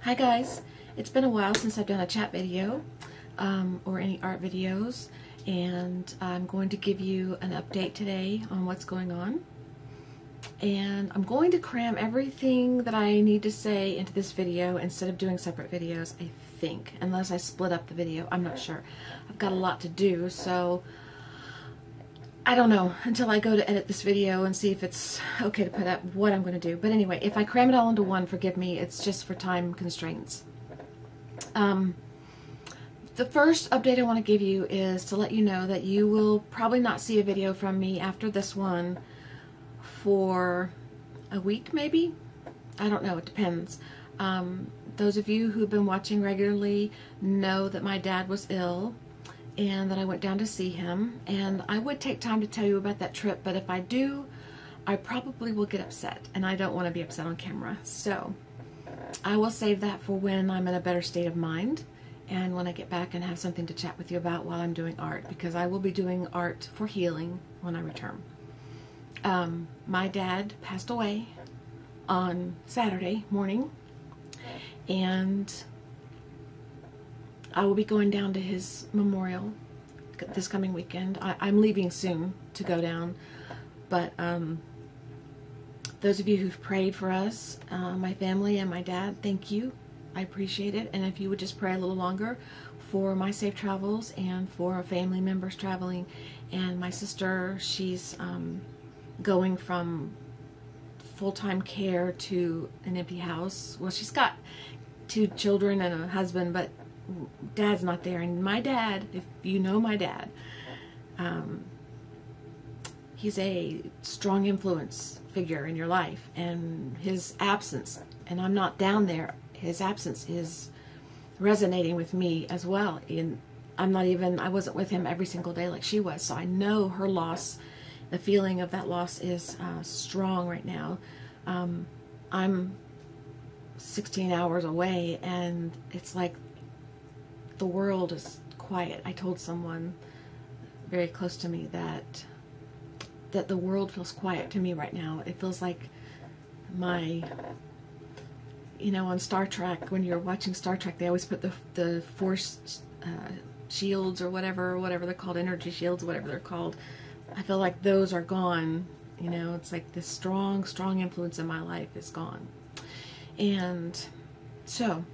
Hi guys, it's been a while since I've done a chat video or any art videos, and I'm going to give you an update today on what's going on. And I'm going to cram everything that I need to say into this video instead of doing separate videos, I think, unless I split up the video. I'm not sure. I've got a lot to do, so I don't know until I go to edit this video and see if it's okay to put up what I'm going to do. But anyway, if I cram it all into one, forgive me. It's just for time constraints. The first update I want to give you is to let you know that you will probably not see a video from me after this one for a week, maybe? I don't know. It depends. Those of you who've been watching regularly know that my dad was ill, and that I went down to see him, and I would take time to tell you about that trip, but if I do, I probably will get upset, and I don't want to be upset on camera. So I will save that for when I'm in a better state of mind and when I get back and have something to chat with you about while I'm doing art, because I will be doing art for healing when I return. My dad passed away on Saturday morning, and I will be going down to his memorial this coming weekend. I'm leaving soon to go down, but those of you who've prayed for us, my family and my dad, thank you. I appreciate it. And if you would just pray a little longer for my safe travels and for family members traveling. And my sister, she's going from full-time care to an empty house. Well, she's got 2 children and a husband, but Dad's not there. And my dad, if you know my dad, he's a strong influence figure in your life, and his absence, and I'm not down there, his absence is resonating with me as well. And I wasn't with him every single day like she was, so I know her loss, the feeling of that loss is strong right now. I'm 16 hours away, and it's like the world is quiet. I told someone very close to me that the world feels quiet to me right now. It feels like on Star Trek, when you're watching Star Trek, they always put the force shields or whatever they're called, energy shields, whatever they're called. I feel like those are gone. It's like this strong influence in my life is gone. And so,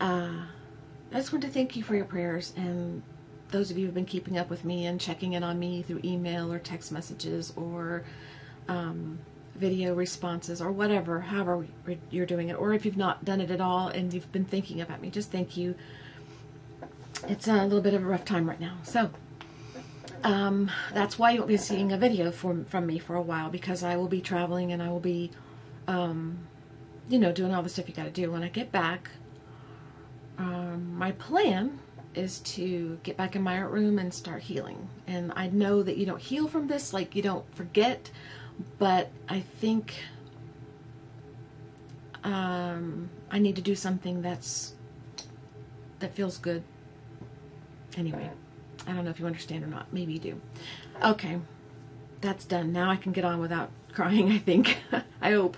I just want to thank you for your prayers, and those of you who've been keeping up with me and checking in on me through email or text messages or video responses or whatever, however you're doing it, or if you've not done it at all and you've been thinking about me, just thank you. It's a little bit of a rough time right now, so that's why you won't be seeing a video from me for a while, because I will be traveling and I will be doing all the stuff you got to do. When I get back, my plan is to get back in my art room and start healing. And I know that you don't heal from this, like you don't forget, but I think I need to do something that feels good. Anyway, I don't know if you understand or not. Maybe you do. Okay, that's done. Now I can get on without crying, I think. I hope.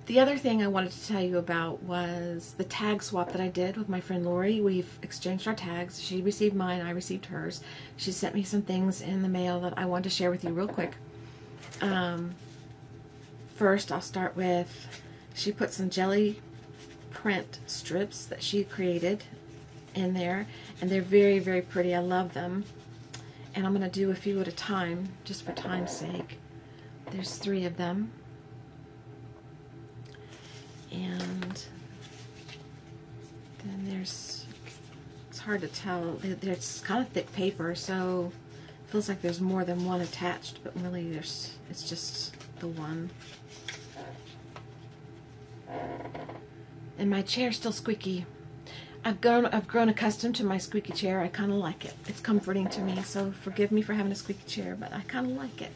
The other thing I wanted to tell you about was the tag swap that I did with my friend Laurie. We've exchanged our tags. She received mine, I received hers. She sent me some things in the mail that I wanted to share with you real quick. First, I'll start with, she put some jelly print strips that she created in there, and they're very, very pretty. I love them. And I'm going to do a few at a time, just for time's sake. There's 3 of them. And then it's hard to tell, there's kind of thick paper, so it feels like there's more than one attached, but really it's just the one. And my chair's still squeaky. I've grown accustomed to my squeaky chair. I kind of like it. It's comforting to me, so forgive me for having a squeaky chair, but I kind of like it.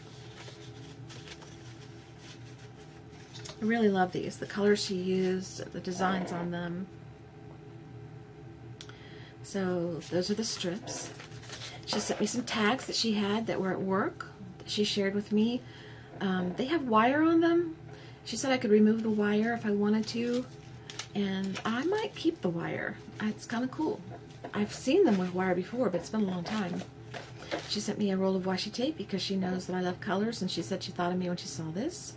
I really love these. The colors she used, the designs on them. So those are the strips. She sent me some tags that she had that were at work that she shared with me. They have wire on them. She said I could remove the wire if I wanted to, and I might keep the wire. It's kind of cool. I've seen them with wire before, but it's been a long time. She sent me a roll of washi tape because she knows that I love colors, and she said she thought of me when she saw this.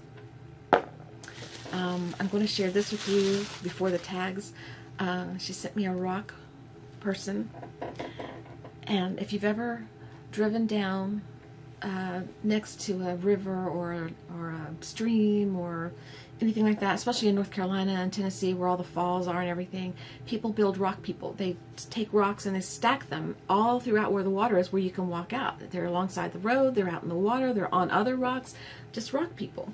I'm going to share this with you before the tags. She sent me a rock person, and if you've ever driven down next to a river or a stream or anything like that, especially in North Carolina and Tennessee where all the falls are and everything, people build rock people. They take rocks and they stack them all throughout where the water is, where you can walk out. They're alongside the road, they're out in the water, they're on other rocks, just rock people.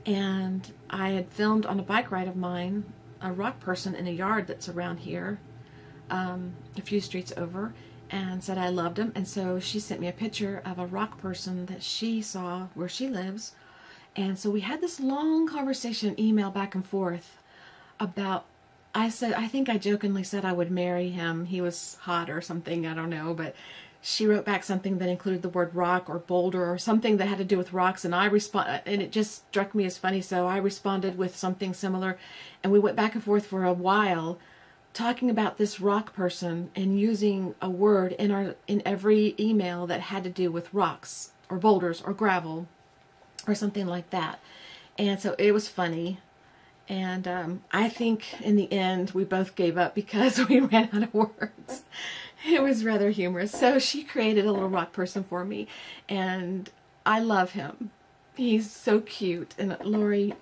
And I had filmed on a bike ride of mine a rock person in a yard that's around here, a few streets over, and said I loved him. And so she sent me a picture of a rock person that she saw where she lives. And so we had this long conversation, email back and forth about, I think I jokingly said I would marry him. He was hot or something, I don't know, but she wrote back something that included the word rock or boulder or something that had to do with rocks, and and it just struck me as funny, so I responded with something similar, and we went back and forth for a while talking about this rock person and using a word in every email that had to do with rocks or boulders or gravel or something like that. And so it was funny, and I think in the end we both gave up because we ran out of words. It was rather humorous. So she created a little rock person for me, and I love him. He's so cute. And Laurie,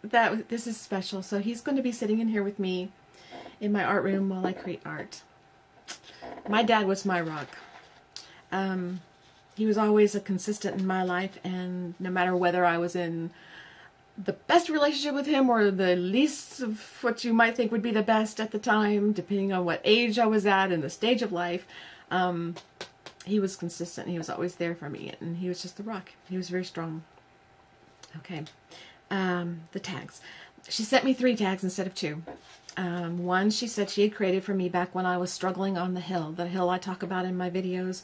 this is special. So he's going to be sitting in here with me in my art room while I create art. My dad was my rock. He was always a consistent in my life, and no matter whether I was in the best relationship with him or the least of what you might think would be the best at the time, depending on what age I was at and the stage of life, he was consistent. He was always there for me, and he was just the rock. He was very strong. Okay, the tags. She sent me 3 tags instead of 2. One she said she had created for me back when I was struggling on the hill I talk about in my videos.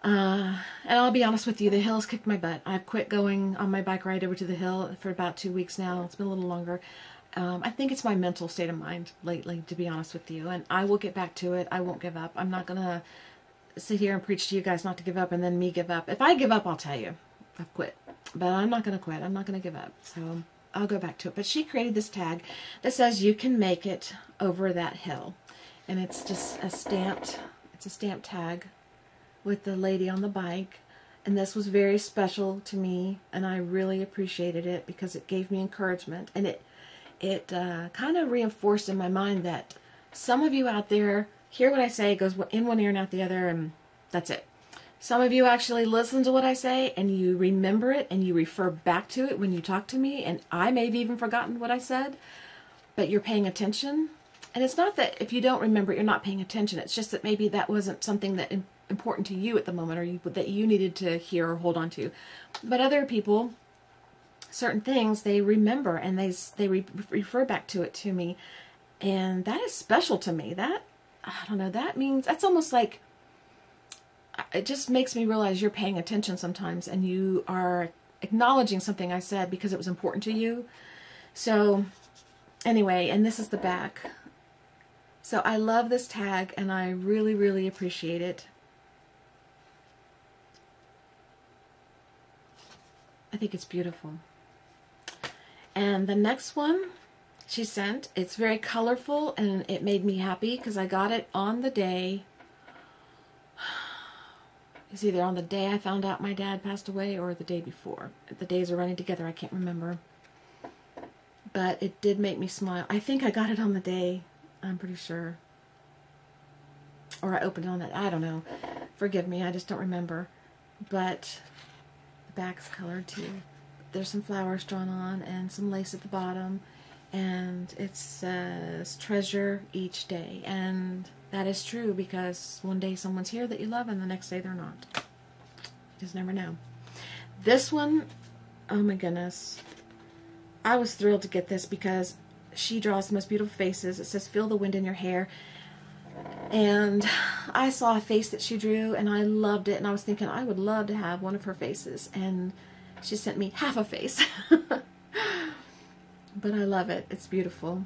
And I'll be honest with you, the hill's kicked my butt. I've quit going on my bike ride over to the hill for about 2 weeks now. It's been a little longer. I think it's my mental state of mind lately, to be honest with you. And I will get back to it. I won't give up. I'm not going to sit here and preach to you guys not to give up and then me give up. If I give up, I'll tell you. I've quit. But I'm not going to quit. I'm not going to give up. So I'll go back to it. But she created this tag that says you can make it over that hill. And it's just a stamped tag with the lady on the bike, and this was very special to me, and I really appreciated it because it gave me encouragement, and it kind of reinforced in my mind that some of you out there hear what I say, it goes in one ear and out the other, and that's it. Some of you actually listen to what I say, and you remember it, and you refer back to it when you talk to me, and I may have even forgotten what I said, but you're paying attention. And it's not that if you don't remember it, you're not paying attention. It's just that maybe that wasn't something that important to you at the moment, or that you needed to hear or hold on to. But other people, certain things they remember, and they refer back to it to me, and that is special to me. That, I don't know, that means, that's almost like, it just makes me realize you're paying attention sometimes, and you are acknowledging something I said because it was important to you. So anyway, and this is the back. So I love this tag, and I really, really appreciate it. I think it's beautiful. And the next one she sent, it's very colorful, and it made me happy because I got it on the day. It's either on the day I found out my dad passed away or the day before. The days are running together, I can't remember. But it did make me smile. I think I got it on the day, I'm pretty sure. Or I opened it on that, I don't know. Forgive me, I just don't remember. But the back's colored too. There's some flowers drawn on and some lace at the bottom. And it says, treasure each day. And that is true, because one day someone's here that you love and the next day they're not. You just never know. This one, oh my goodness. I was thrilled to get this because she draws the most beautiful faces. It says, feel the wind in your hair. And I saw a face that she drew, and I loved it. And I was thinking, I would love to have one of her faces. And she sent me half a face. but I love it. It's beautiful.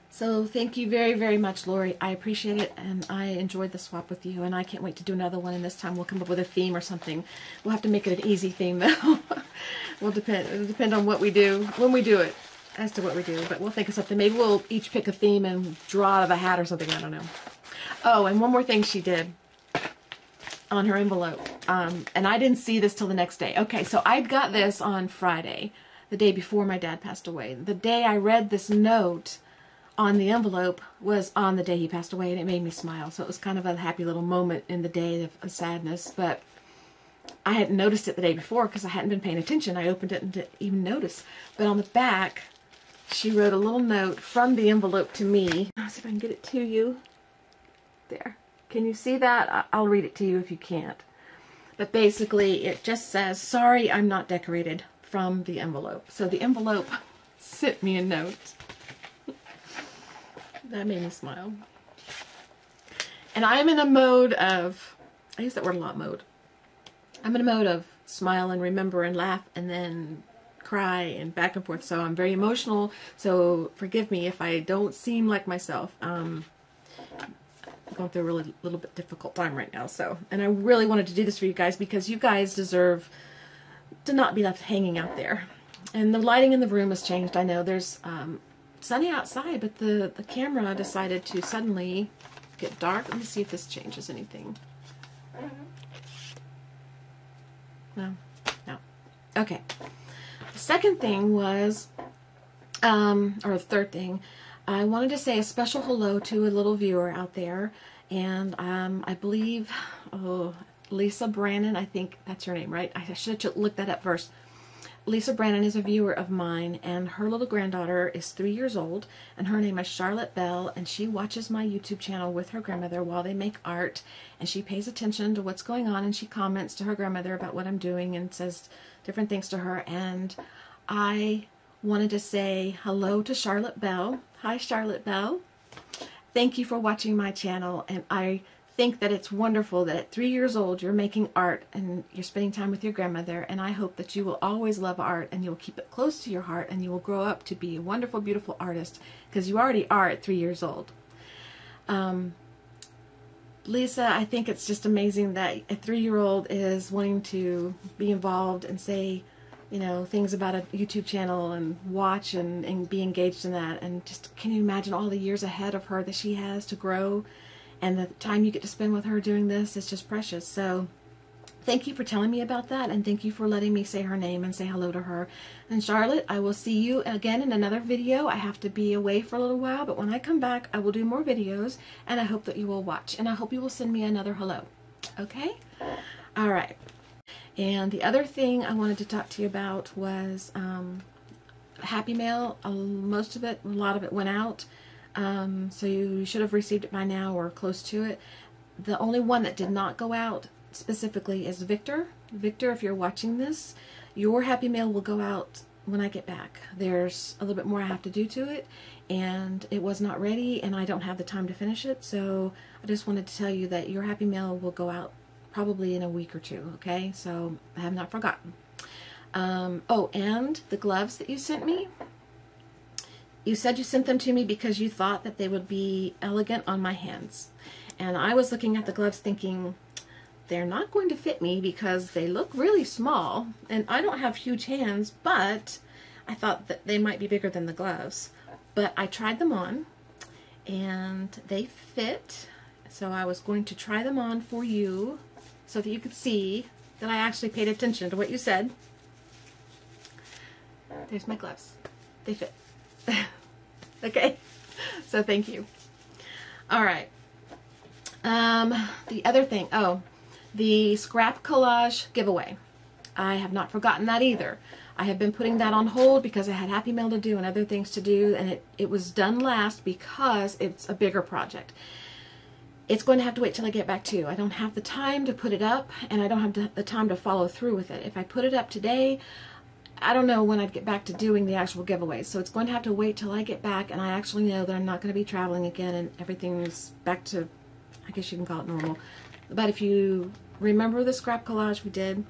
So thank you very, very much, Laurie. I appreciate it, and I enjoyed the swap with you, and I can't wait to do another one, and this time we'll come up with a theme or something. We'll have to make it an easy theme, though. It'll depend on what we do, when we do it, as to what we do, but we'll think of something. Maybe we'll each pick a theme and draw out of a hat or something, I don't know. Oh, and one more thing she did on her envelope, and I didn't see this till the next day. Okay, so I got this on Friday, the day before my dad passed away. The day I read this note on the envelope was on the day he passed away, and it made me smile. So it was kind of a happy little moment in the day of sadness, but I hadn't noticed it the day before because I hadn't been paying attention. I opened it and didn't even notice. But on the back, she wrote a little note from the envelope to me. I'll see if I can get it to you. There. Can you see that? I'll read it to you if you can't. But basically, it just says, "Sorry, I'm not decorated," from the envelope. So the envelope sent me a note. That made me smile. And I'm in a mode of, I use that word a lot, mode. I'm in a mode of smile and remember and laugh and then cry and back and forth. So I'm very emotional. So forgive me if I don't seem like myself. I'm going through a really little bit difficult time right now. So, and I really wanted to do this for you guys because you guys deserve to not be left hanging out there. And the lighting in the room has changed. I know there's sunny outside, but the camera decided to suddenly get dark. Let me see if this changes anything. No. Okay. The second thing was, or the third thing, I wanted to say a special hello to a little viewer out there, and I believe, Lisa Brannon, I think that's her name, right? I should have looked that up first. Lisa Brannon is a viewer of mine, and her little granddaughter is 3 years old, and her name is Charlotte Bell, and she watches my YouTube channel with her grandmother while they make art, and she pays attention to what's going on, and she comments to her grandmother about what I'm doing and says different things to her. And I wanted to say hello to Charlotte Bell. Hi, Charlotte Bell. Thank you for watching my channel, and I think that it's wonderful that at 3 years old you're making art and you're spending time with your grandmother, and I hope that you will always love art and you'll keep it close to your heart and you will grow up to be a wonderful, beautiful artist, because you already are at 3 years old. Lisa, I think it's just amazing that a 3-year-old is wanting to be involved and say, you know, things about a YouTube channel and watch and be engaged in that. And just, can you imagine all the years ahead of her that she has to grow? And the time you get to spend with her doing this is just precious. So thank you for telling me about that, and thank you for letting me say her name and say hello to her. And Charlotte, I will see you again in another video. I have to be away for a little while, but when I come back, I will do more videos, and I hope that you will watch. And I hope you will send me another hello. Okay? All right. And the other thing I wanted to talk to you about was Happy Mail. Most of it, a lot of it went out. So you should have received it by now or close to it. The only one that did not go out specifically is Victor. Victor, if you're watching this, your Happy Mail will go out when I get back. There's a little bit more I have to do to it, and it was not ready, and I don't have the time to finish it. So I just wanted to tell you that your Happy Mail will go out probably in a week or two, okay? So I have not forgotten. Oh, and the gloves that you sent me, you said you sent them to me because you thought that they would be elegant on my hands. And I was looking at the gloves thinking, they're not going to fit me because they look really small. And I don't have huge hands, but I thought that they might be bigger than the gloves. But I tried them on, and they fit. So I was going to try them on for you so that you could see that I actually paid attention to what you said. There's my gloves. They fit. Okay, so thank you. All right. The other thing, the scrap collage giveaway. I have not forgotten that either. I have been putting that on hold because I had Happy Mail to do and other things to do, and it was done last because it's a bigger project. It's going to have to wait till I get back to you. I don't have the time to put it up, and I don't have the time to follow through with it. If I put it up today, I don't know when I'd get back to doing the actual giveaways. So it's going to have to wait till I get back, and I actually know that I'm not going to be traveling again, and everything's back to, I guess you can call it normal. But if you remember the scrap collage we did,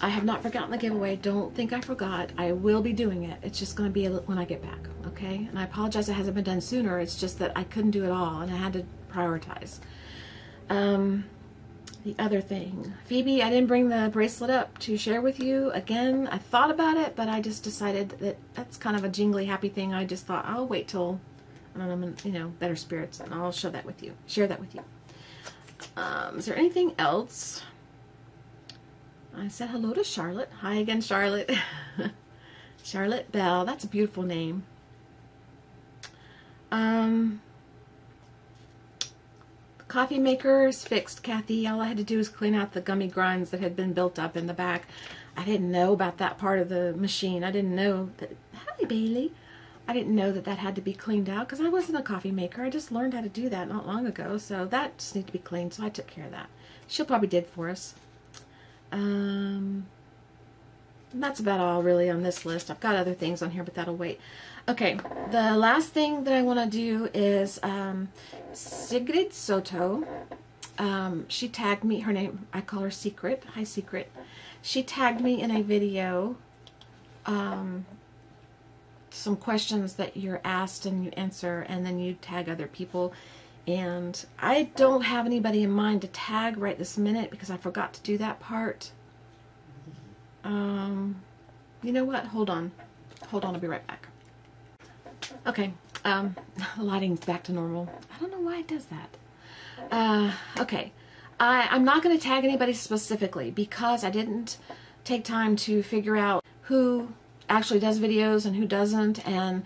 I have not forgotten the giveaway. Don't think I forgot. I will be doing it. It's just going to be when I get back, okay? And I apologize it hasn't been done sooner. It's just that I couldn't do it all, and I had to prioritize. The other thing, Phoebe, I didn't bring the bracelet up to share with you. Again, I thought about it, but I just decided that that's kind of a jingly happy thing. I just thought I'll wait till I'm in, you know, better spirits, and I'll share that with you. Is there anything else? I said hello to Charlotte. Hi again, Charlotte. Charlotte Bell. That's a beautiful name. Coffee maker is fixed, Kathy. All I had to do was clean out the gummy grinds that had been built up in the back. I didn't know about that part of the machine. I didn't know that. Hi, Bailey. I didn't know that that had to be cleaned out because I wasn't a coffee maker. I just learned how to do that not long ago. So that just needed to be cleaned. So I took care of that. She'll probably did for us. That's about all really on this list. I've got other things on here, but that'll wait. Okay, the last thing that I want to do is Sigrid Soto. She tagged me, her name, I call her Secret. Hi, Secret. She tagged me in a video, some questions that you're asked and you answer, and then you tag other people. And I don't have anybody in mind to tag right this minute because I forgot to do that part. You know what? Hold on. I'll be right back. Okay, the lighting's back to normal. I don't know why it does that. Okay, I'm not going to tag anybody specifically because I didn't take time to figure out who actually does videos and who doesn't, and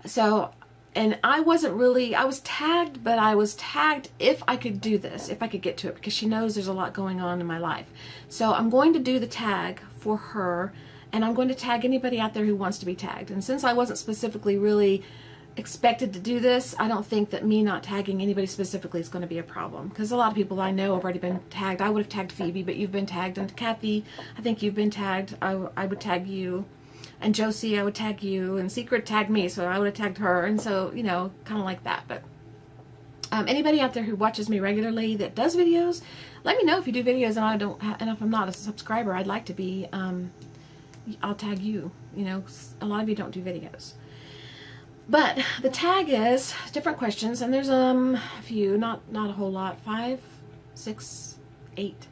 so, and I wasn't really, I was tagged, but I was tagged if I could do this, if I could get to it, because she knows there's a lot going on in my life. So I'm going to do the tag for her, and I'm going to tag anybody out there who wants to be tagged. And since I wasn't specifically really expected to do this, I don't think that me not tagging anybody specifically is going to be a problem, because a lot of people I know have already been tagged. I would have tagged Phoebe, but you've been tagged, and Kathy, I think you've been tagged. I would tag you, and Josie, I would tag you, and Secret tagged me, so I would have tagged her, and so, you know, kind of like that. But anybody out there who watches me regularly that does videos, let me know if you do videos, and I don't, and if I'm not a subscriber, I'd like to be. I'll tag you. You know, a lot of you don't do videos. But the tag is different questions, and there's a few, not a whole lot. 5, 6, 8,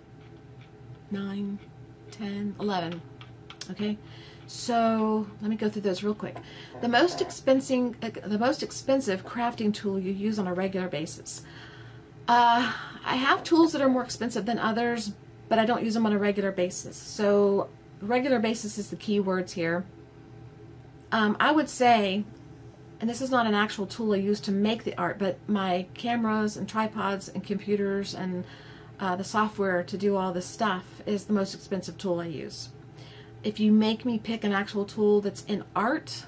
9, 10, 11. Okay, so let me go through those real quick. The most expensive crafting tool you use on a regular basis. I have tools that are more expensive than others, but I don't use them on a regular basis. So regular basis is the key words here. I would say, and this is not an actual tool I use to make the art, but my cameras and tripods and computers and the software to do all this stuff is the most expensive tool I use. If you make me pick an actual tool that's in art,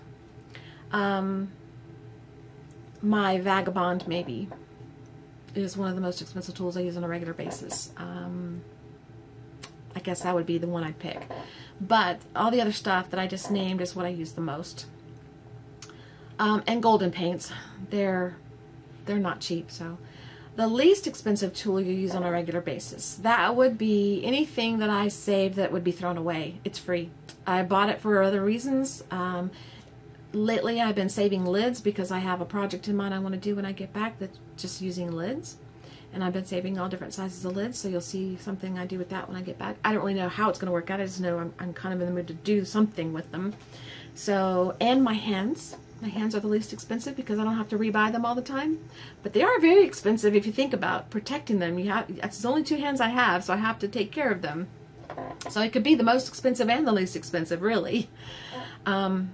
my Vagabond maybe is one of the most expensive tools I use on a regular basis. I guess that would be the one I'd pick. But all the other stuff that I just named is what I use the most. And golden paints, they're not cheap. So the least expensive tool you use on a regular basis, that would be anything that I saved that would be thrown away. It's free. I bought it for other reasons. Lately I've been saving lids because I have a project in mind I want to do when I get back that's just using lids. And I've been saving all different sizes of lids, so you'll see something I do with that when I get back. I don't really know how it's going to work out. I just know I'm kind of in the mood to do something with them. So, and my hands. My hands are the least expensive because I don't have to rebuy them all the time. But they are very expensive if you think about protecting them. It's only 2 hands I have, so I have to take care of them. So it could be the most expensive and the least expensive, really. But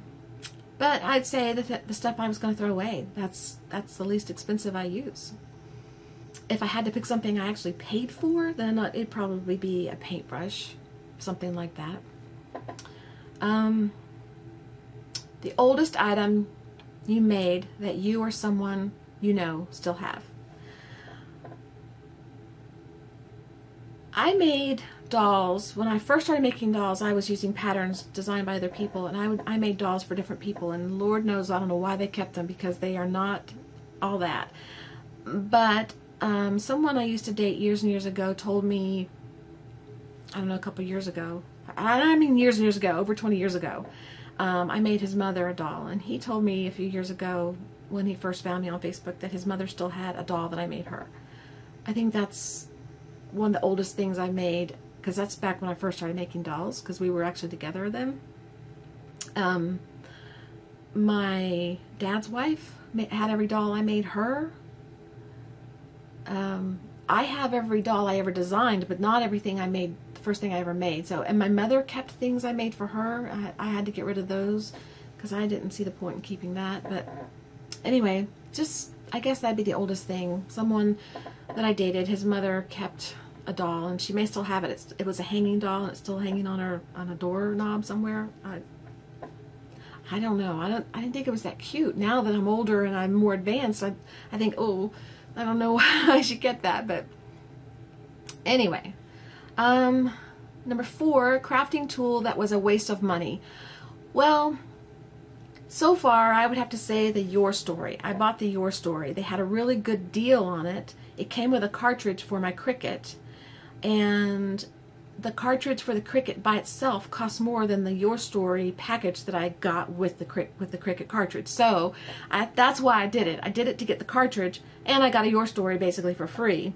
I'd say that the stuff I was going to throw away, that's the least expensive I use. If I had to pick something I actually paid for, then it'd probably be a paintbrush, something like that. The oldest item you made that you or someone you know still have. I made dolls. When I first started making dolls, I was using patterns designed by other people, and I made dolls for different people, and Lord knows I don't know why they kept them, because they are not all that. But someone I used to date years and years ago told me, I don't know, a couple years ago, I mean years and years ago, over 20 years ago, I made his mother a doll. And he told me a few years ago when he first found me on Facebook that his mother still had a doll that I made her. I think that's one of the oldest things I made, because that's back when I first started making dolls, because we were actually together then. My dad's wife had every doll I made her. I have every doll I ever designed, but not everything I made, the first thing I ever made. So, and my mother kept things I made for her. I had to get rid of those because I didn't see the point in keeping that. But anyway, just, I guess that'd be the oldest thing. Someone that I dated, his mother kept a doll, and she may still have it. It was a hanging doll, and it's still hanging on a doorknob somewhere. I don't know. I didn't think it was that cute. Now that I'm older and I'm more advanced, I think, oh, I don't know why I should get that, but anyway. Number 4, crafting tool that was a waste of money. Well, so far I would have to say the Your Story. I bought the Your Story. They had a really good deal on it. It came with a cartridge for my Cricut, and the cartridge for the Cricut by itself cost more than the Your Story package that I got with the Cricut cartridge. So that's why I did it. I did it to get the cartridge, and I got a Your Story basically for free.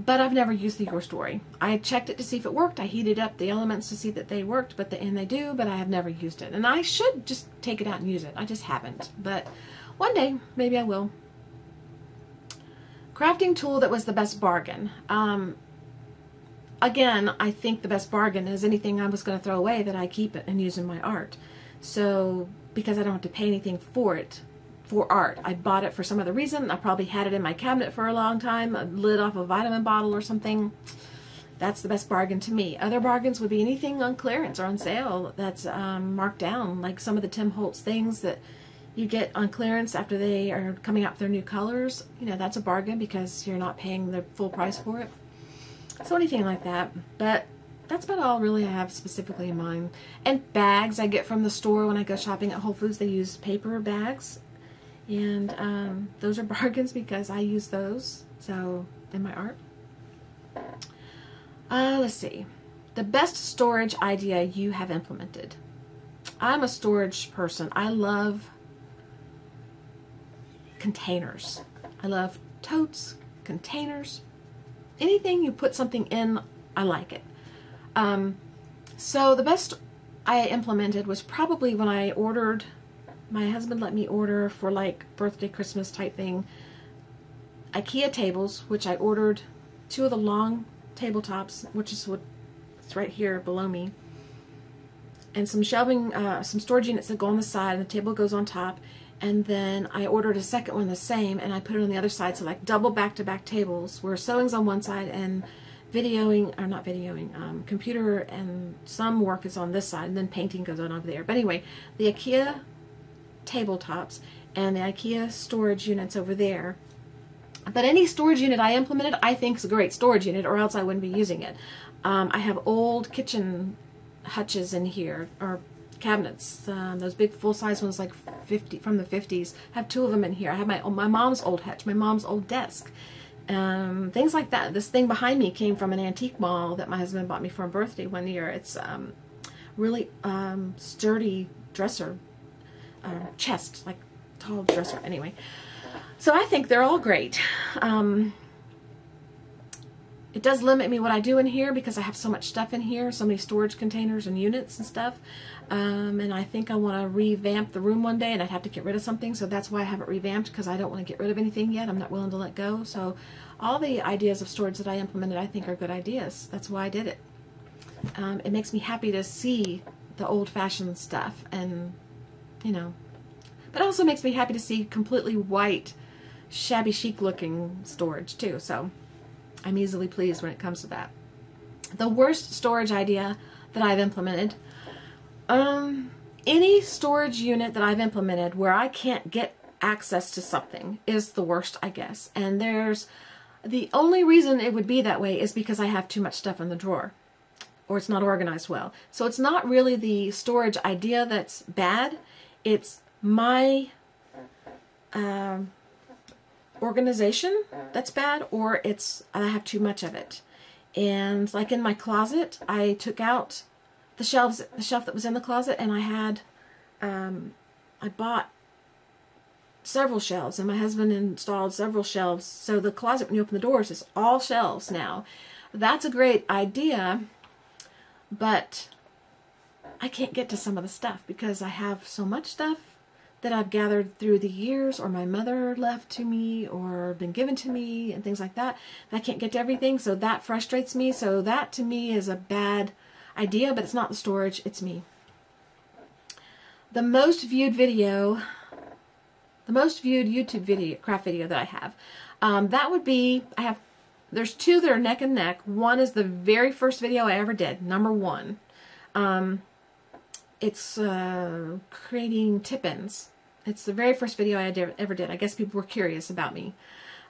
But I've never used the Your Story. I checked it to see if it worked. I heated up the elements to see that they worked, and they do, but I have never used it. And I should just take it out and use it. I just haven't. But one day, maybe I will. Crafting tool that was the best bargain. Again, I think the best bargain is anything I was going to throw away that I keep it and use in my art. So, because I don't have to pay anything for it, for art. I bought it for some other reason. I probably had it in my cabinet for a long time, a lid off a vitamin bottle or something. That's the best bargain to me. Other bargains would be anything on clearance or on sale that's marked down, like some of the Tim Holtz things that you get on clearance after they are coming out with their new colors. You know, that's a bargain because you're not paying the full price for it. So anything like that, but that's about all really I have specifically in mind. And bags I get from the store when I go shopping at Whole Foods. They use paper bags, and those are bargains because I use those so in my art. Let's see, the best storage idea you have implemented. I'm a storage person. I love containers. I love totes, containers. Anything you put something in, I like it. So the best I implemented was probably when I ordered, my husband let me order for like birthday, Christmas type thing, IKEA tables, which I ordered 2 of the long tabletops, which is what's right here below me, and some shelving, some storage units that go on the side, and the table goes on top. And then I ordered a second one the same, and I put it on the other side, so like double back-to-back tables where sewing's on one side and videoing, or not videoing, computer and some work is on this side, and then painting goes on over there. But anyway, the IKEA tabletops and the IKEA storage units over there. But any storage unit I implemented, I think is a great storage unit, or else I wouldn't be using it. I have old kitchen hutches in here, or cabinets, those big full-size ones, like 50 from the 50s. I have 2 of them in here. I have my mom's old hutch, my mom's old desk, things like that. This thing behind me came from an antique mall that my husband bought me for a birthday one year. It's really sturdy dresser, chest, like tall dresser. Anyway, so I think they're all great. It does limit me what I do in here because I have so much stuff in here, so many storage containers and units and stuff. And I think I want to revamp the room one day, and I'd have to get rid of something, so that's why I haven't revamped, because I don't want to get rid of anything yet. I'm not willing to let go. So all the ideas of storage that I implemented I think are good ideas. That's why I did it. It makes me happy to see the old-fashioned stuff, and you know, but it also makes me happy to see completely white, shabby chic looking storage too. So I'm easily pleased when it comes to that. The worst storage idea that I've implemented, any storage unit that I've implemented where I can't get access to something is the worst, I guess. And the only reason it would be that way is because I have too much stuff in the drawer, or it's not organized well. So it's not really the storage idea that's bad, it's my organization that's bad, or I have too much of it. And like in my closet, I took out the shelf that was in the closet, and I bought several shelves, and my husband installed several shelves. So the closet, when you open the doors, is all shelves now. That's a great idea, but I can't get to some of the stuff because I have so much stuff that I've gathered through the years, or my mother left to me, or been given to me, and things like that. I can't get to everything, so that frustrates me. So that to me is a bad idea, but it's not the storage, it's me. The most viewed video, the most viewed YouTube video, craft video that I have, that would be, there's two that are neck and neck. One is the very first video I ever did, #1. It's creating tip-ins. It's the very first video I ever did. I guess people were curious about me.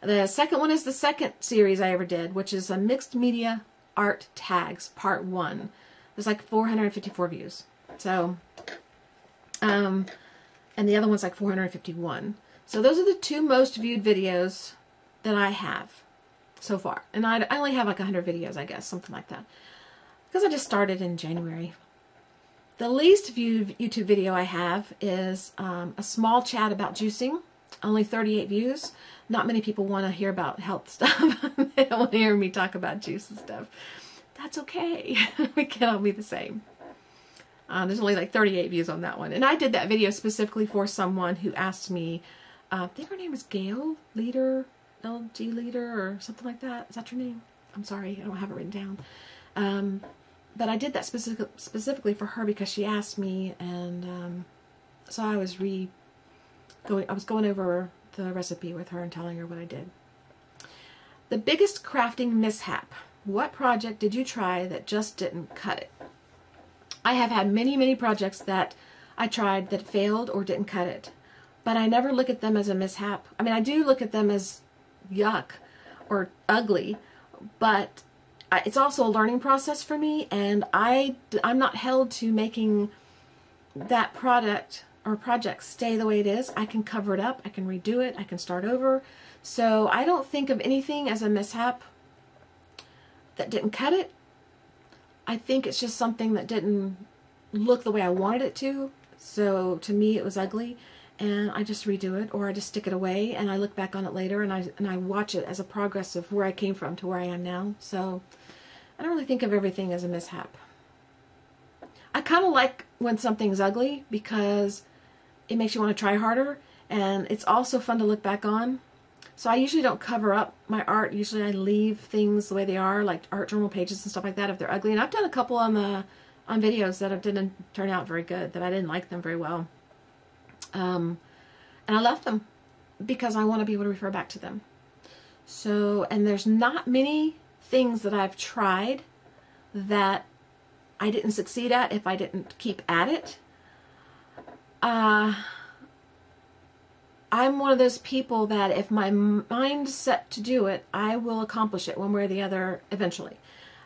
The second one is the second series I ever did, which is a mixed media art tags, part 1. There's like 454 views. So, and the other one's like 451. So those are the two most viewed videos that I have so far. And I only have like 100 videos, I guess, something like that. Because I just started in January. The least viewed YouTube video I have is a small chat about juicing. Only 38 views. Not many people want to hear about health stuff. They don't want to hear me talk about juice and stuff. That's okay. We can all be the same. There's only like 38 views on that one. And I did that video specifically for someone who asked me, I think her name is Gail, LG Leader, or something like that. Is that your name? I'm sorry, I don't have it written down. But I did that specifically for her because she asked me, and so I was going over the recipe with her and telling her what I did. The biggest crafting mishap. What project did you try that just didn't cut it? I have had many, many projects that I tried that failed or didn't cut it, but I never look at them as a mishap. I mean, I do look at them as yuck or ugly, but it's also a learning process for me, and I'm not held to making that product or project stay the way it is. I can cover it up, I can redo it, I can start over. So I don't think of anything as a mishap that didn't cut it. I think it's just something that didn't look the way I wanted it to. So to me it was ugly, and I just redo it, or I just stick it away and I look back on it later and I watch it as a progress of where I came from to where I am now. So I don't really think of everything as a mishap. I kind of like when something's ugly because it makes you want to try harder, and it's also fun to look back on. So I usually don't cover up my art. Usually I leave things the way they are, like art journal pages and stuff like that if they're ugly. And I've done a couple on videos that didn't turn out very good, that I didn't like them very well. And I left them because I want to be able to refer back to them. So, and there's not many things that I've tried that I didn't succeed at if I didn't keep at it. I'm one of those people that if my mind's set to do it, I will accomplish it one way or the other eventually.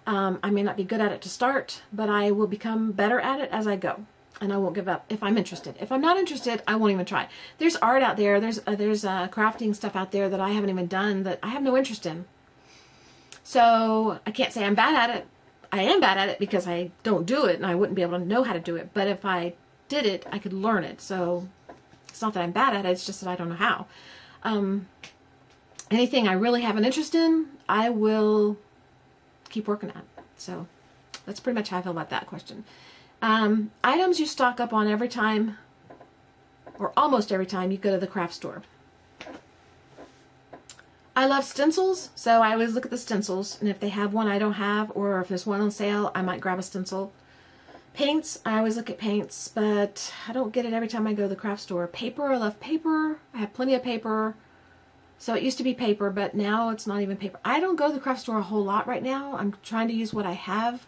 I may not be good at it to start, but I will become better at it as I go. And I won't give up if I'm interested. If I'm not interested, I won't even try. There's art out there, there's crafting stuff out there that I haven't even done that I have no interest in. So I can't say I'm bad at it. I am bad at it because I don't do it and I wouldn't be able to know how to do it. But if I did it, I could learn it. So it's not that I'm bad at it, it's just that I don't know how. Anything I really have an interest in, I will keep working at. So that's pretty much how I feel about that question. Items you stock up on every time, or almost every time you go to the craft store. I love stencils, so I always look at the stencils, and if they have one I don't have, or if there's one on sale, I might grab a stencil. Paints, I always look at paints, but I don't get it every time I go to the craft store. Paper, I love paper. I have plenty of paper. So it used to be paper, but now it's not even paper. I don't go to the craft store a whole lot right now. I'm trying to use what I have.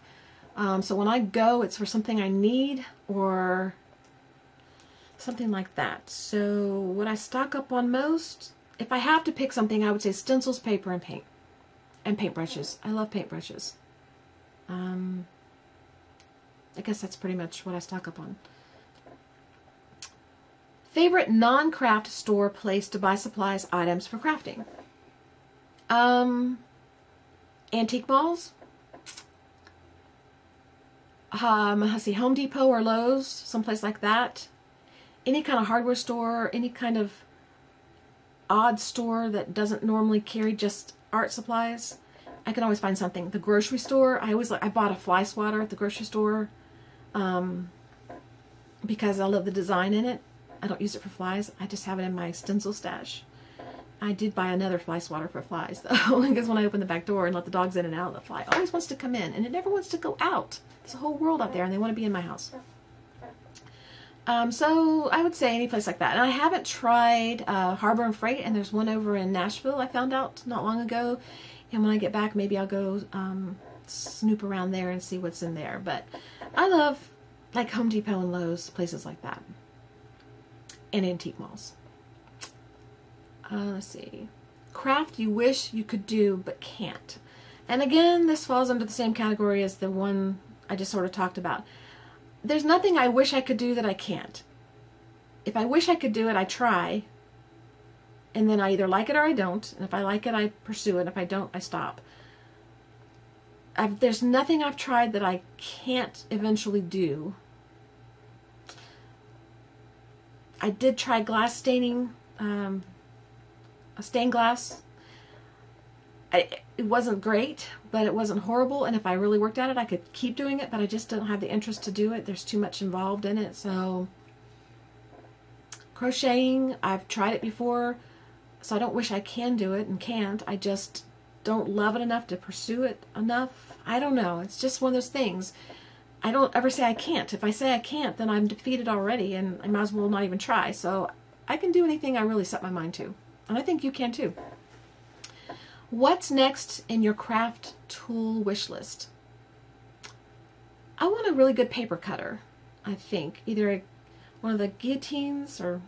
So when I go, it's for something I need or something like that. So what I stock up on most, if I have to pick something, I would say stencils, paper, and paint. And paintbrushes. I love paintbrushes. I guess that's pretty much what I stock up on. Favorite non-craft store place to buy supplies, items for crafting? Antique malls. let's see, Home Depot or Lowe's, someplace like that. Any kind of hardware store, any kind of odd store that doesn't normally carry just art supplies. I can always find something. The grocery store, I bought a fly swatter at the grocery store because I love the design in it. I don't use it for flies. I just have it in my stencil stash. I did buy another fly swatter for flies though, because when I open the back door and let the dogs in and out, the fly always wants to come in and it never wants to go out. There's a whole world out there and they want to be in my house. So I would say any place like that. And I haven't tried Harbor and Freight, and there's one over in Nashville I found out not long ago. And when I get back, maybe I'll go snoop around there and see what's in there. But I love like Home Depot and Lowe's, places like that. And antique malls. Let's see. Craft you wish you could do but can't. And again, this falls under the same category as the one I just sort of talked about. There's nothing I wish I could do that I can't. If I wish I could do it, I try. And then I either like it or I don't. And if I like it, I pursue it. If I don't, I stop. There's nothing I've tried that I can't eventually do. I did try glass staining, stained glass. It wasn't great, but it wasn't horrible, and if I really worked at it, I could keep doing it, but I just don't have the interest to do it. There's too much involved in it. So crocheting, I've tried it before, so I don't wish I can do it and can't. I just don't love it enough to pursue it enough. I don't know. It's just one of those things. I don't ever say I can't. If I say I can't, then I'm defeated already, and I might as well not even try. So I can do anything I really set my mind to, and I think you can too. What's next in your craft tool wish list? I want a really good paper cutter, I think. Either one of the guillotines or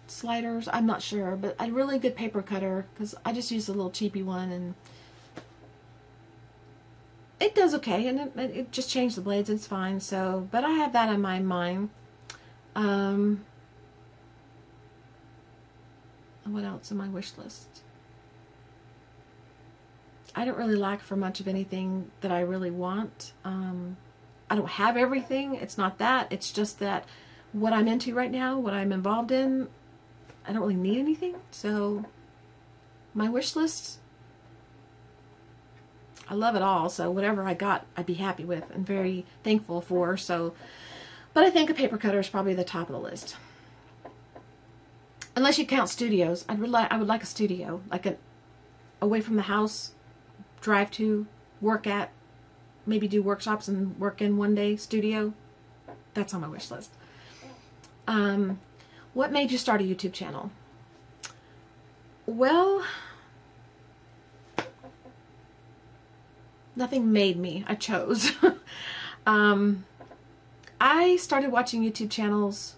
sliders. I'm not sure, but a really good paper cutter, because I just used a little cheapy one and it does okay, and it just changed the blades. It's fine. So, but I have that in my mind. What else on my wish list? I don't really lack for much of anything that I really want. I don't have everything. It's not that. It's just that what I'm into right now, what I'm involved in, I don't really need anything. So my wish list, I love it all. So whatever I got, I'd be happy with and very thankful for. So, but I think a paper cutter is probably the top of the list. Unless you count studios. I would like a studio, like an away from the house, drive to, work at, maybe do workshops and work in one day studio. That's on my wish list. What made you start a YouTube channel? Well, nothing made me. I chose. I started watching YouTube channels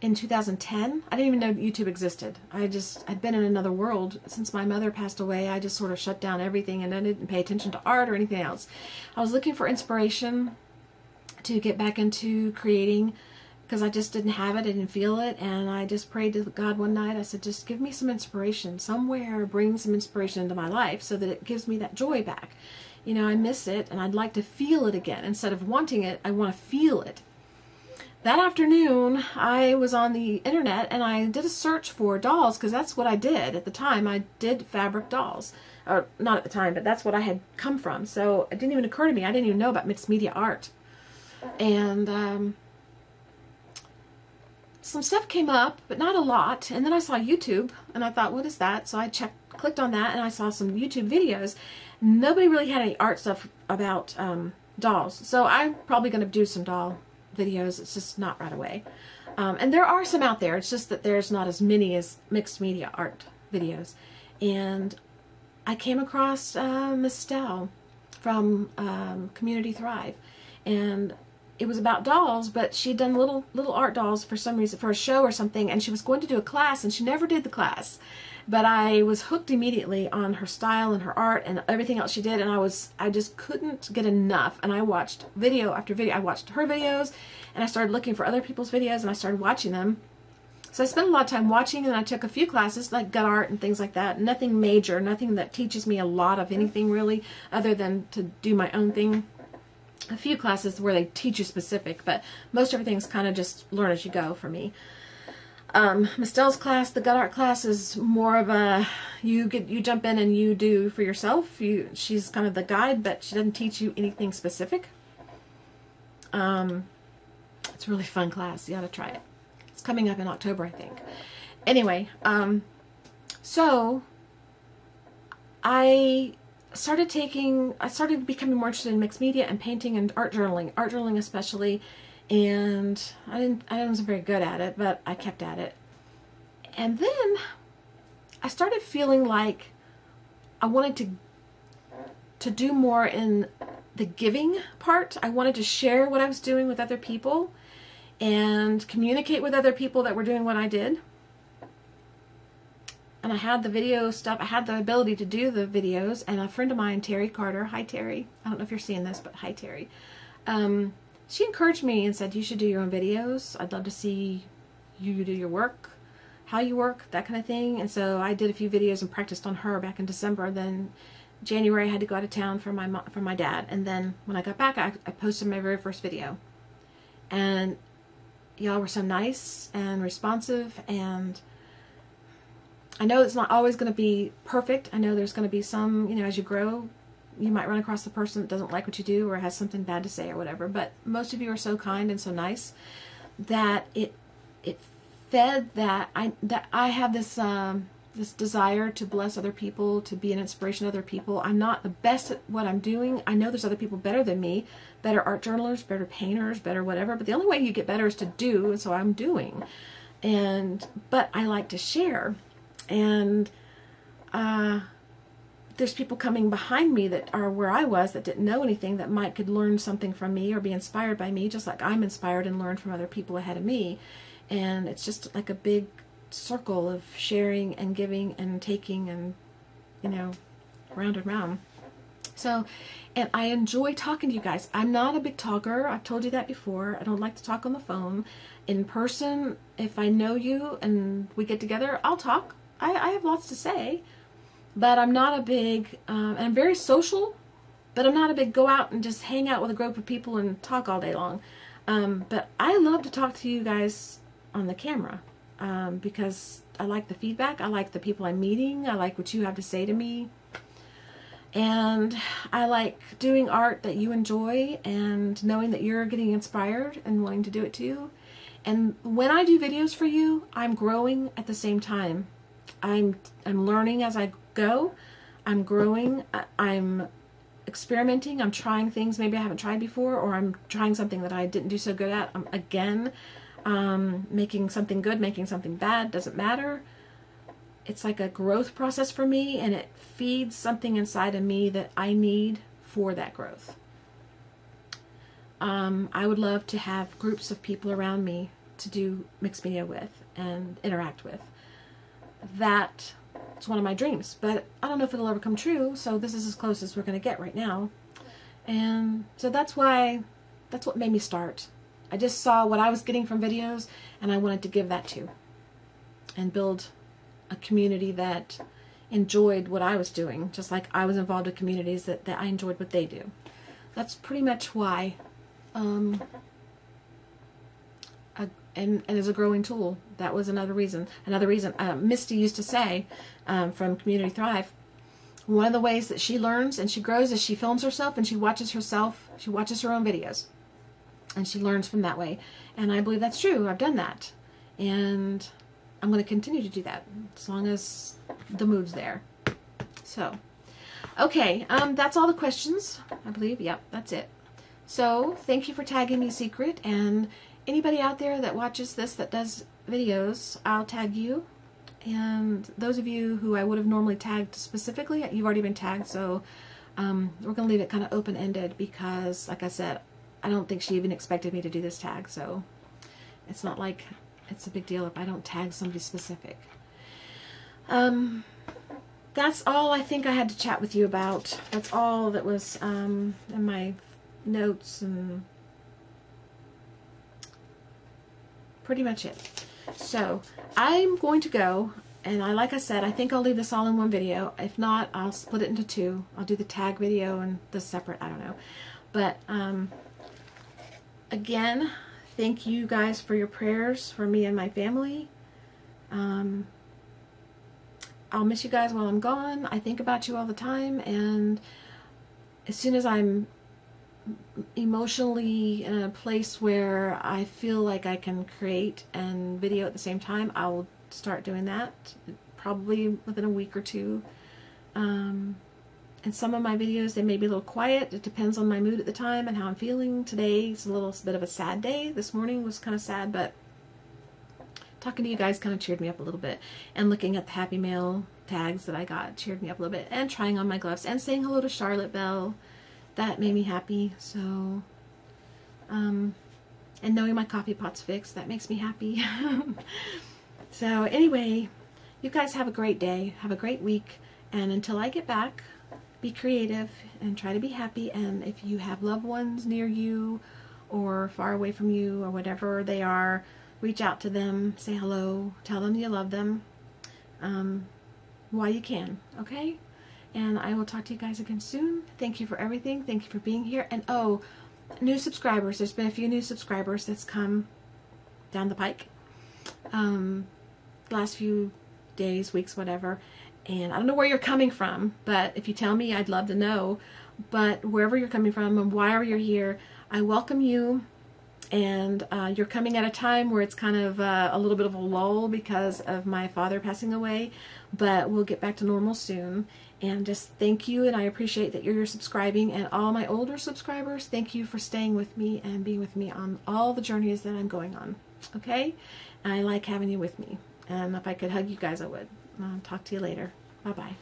in 2010. I didn't even know YouTube existed. I'd been in another world since my mother passed away. I just sort of shut down everything and I didn't pay attention to art or anything else. I was looking for inspiration to get back into creating because I just didn't have it, I didn't feel it, and I just prayed to God one night. I said, just give me some inspiration somewhere, bring some inspiration into my life so that it gives me that joy back. You know, I miss it and I'd like to feel it again. Instead of wanting it, I want to feel it. That afternoon, I was on the internet and I did a search for dolls because that's what I did at the time. I did fabric dolls. Or not at the time, but that's what I had come from. So it didn't even occur to me. I didn't even know about mixed media art. And some stuff came up, but not a lot. And then I saw YouTube and I thought, what is that? So I clicked on that and I saw some YouTube videos. Nobody really had any art stuff about dolls. So I'm probably going to do some doll videos. It's just not right away. And there are some out there. It's just that there's not as many as mixed media art videos. And I came across Miss Stell from Community Thrive. And it was about dolls, but she'd done little art dolls for some reason, for a show or something, and she was going to do a class, and she never did the class. But I was hooked immediately on her style and her art and everything else she did, and I just couldn't get enough. And I watched video after video. I watched her videos, and I started looking for other people's videos, and I started watching them. So I spent a lot of time watching, and I took a few classes like gut art and things like that. Nothing major, nothing that teaches me a lot of anything really, other than to do my own thing. A few classes where they teach you specific, but most everything's kind of just learn as you go for me. Miss Dell's class, the gut art class, is more of a you jump in and you do for yourself. She's kind of the guide, but she doesn't teach you anything specific. It's a really fun class. You ought to try it. It's coming up in October, I think. Anyway, so I started becoming more interested in mixed media and painting and art journaling especially. And I wasn't very good at it, but I kept at it. And then I started feeling like I wanted to do more in the giving part. I wanted to share what I was doing with other people and communicate with other people that were doing what I did. And I had the video stuff. I had the ability to do the videos. And a friend of mine, Terry Carter, hi Terry. I don't know if you're seeing this, but hi Terry. She encouraged me and said, you should do your own videos. I'd love to see you do your work, how you work, that kind of thing. And so I did a few videos and practiced on her back in December. Then January I had to go out of town for my dad. And then when I got back, I posted my very first video. And y'all were so nice and responsive. And I know it's not always going to be perfect. I know there's going to be some, you know, as you grow, you might run across the person that doesn't like what you do or has something bad to say or whatever, but most of you are so kind and so nice that it fed that I have this this desire to bless other people, to be an inspiration to other people. I'm not the best at what I'm doing. I know there's other people better than me, better art journalers, better painters, better whatever, but the only way you get better is to do, and so I'm doing. But I like to share. And there's people coming behind me that are where I was that didn't know anything that could learn something from me or be inspired by me, just like I'm inspired and learned from other people ahead of me. And it's just like a big circle of sharing and giving and taking and, you know, round and round. So, and I enjoy talking to you guys. I'm not a big talker. I've told you that before. I don't like to talk on the phone. In person, if I know you and we get together, I'll talk. I have lots to say. But I'm not a big, and I'm very social, but I'm not a big go out and just hang out with a group of people and talk all day long. But I love to talk to you guys on the camera because I like the feedback. I like the people I'm meeting. I like what you have to say to me. And I like doing art that you enjoy and knowing that you're getting inspired and wanting to do it too. And when I do videos for you, I'm growing at the same time. I'm learning as I go. I'm growing. I'm experimenting. I'm trying things maybe I haven't tried before, or I'm trying something that I didn't do so good at. Again, making something good, making something bad, doesn't matter. It's like a growth process for me, and it feeds something inside of me that I need for that growth. I would love to have groups of people around me to do mixed media with and interact with. That's one of my dreams, but I don't know if it'll ever come true, so this is as close as we're going to get right now. And so that's what made me start. I just saw what I was getting from videos, and I wanted to give that to and build a community that enjoyed what I was doing, just like I was involved in communities that I enjoyed what they do. That's pretty much why. And as a growing tool, that was another reason. Misty used to say from Community Thrive, one of the ways that she learns and she grows is she films herself and she watches her own videos. And she learns from that way. And I believe that's true. I've done that. And I'm going to continue to do that as long as the mood's there. So, okay, that's all the questions, I believe. Yep, that's it. So, thank you for tagging me Secret, and anybody out there that watches this that does videos, I'll tag you. And those of you who I would have normally tagged specifically, you've already been tagged, so we're going to leave it kind of open-ended because, like I said, I don't think she even expected me to do this tag, so it's not like it's a big deal if I don't tag somebody specific. That's all I think I had to chat with you about. That's all that was in my notes, and pretty much it. So I'm going to go, and like I said, I think I'll leave this all in one video. If not, I'll split it into two. I'll do the tag video and the separate, I don't know. But again, thank you guys for your prayers for me and my family. I'll miss you guys while I'm gone. I think about you all the time, and as soon as I'm emotionally in a place where I feel like I can create and video at the same time, I will start doing that, probably within a week or two. And some of my videos, they may be a little quiet. It depends on my mood at the time and how I'm feeling. Today's a little bit of a sad day. This morning was kind of sad, but talking to you guys kind of cheered me up a little bit. And looking at the Happy Mail tags that I got cheered me up a little bit. And trying on my gloves and saying hello to Charlotte Bell, that made me happy. So, and knowing my coffee pot's fixed, that makes me happy. So anyway, you guys have a great day. Have a great week. And until I get back, be creative and try to be happy. And if you have loved ones near you or far away from you or whatever they are, reach out to them, say hello, tell them you love them while you can, okay? And I will talk to you guys again soon. Thank you for everything. Thank you for being here. And oh, new subscribers. There's been a few new subscribers that's come down the pike. Last few days, weeks, whatever. And I don't know where you're coming from, but if you tell me, I'd love to know. But wherever you're coming from and wherever you're here, I welcome you. And you're coming at a time where it's kind of a little bit of a lull because of my father passing away, but we'll get back to normal soon. And just thank you, and I appreciate that you're subscribing. And all my older subscribers, thank you for staying with me and being with me on all the journeys that I'm going on. Okay? And I like having you with me. And if I could hug you guys, I would. Talk to you later. Bye-bye.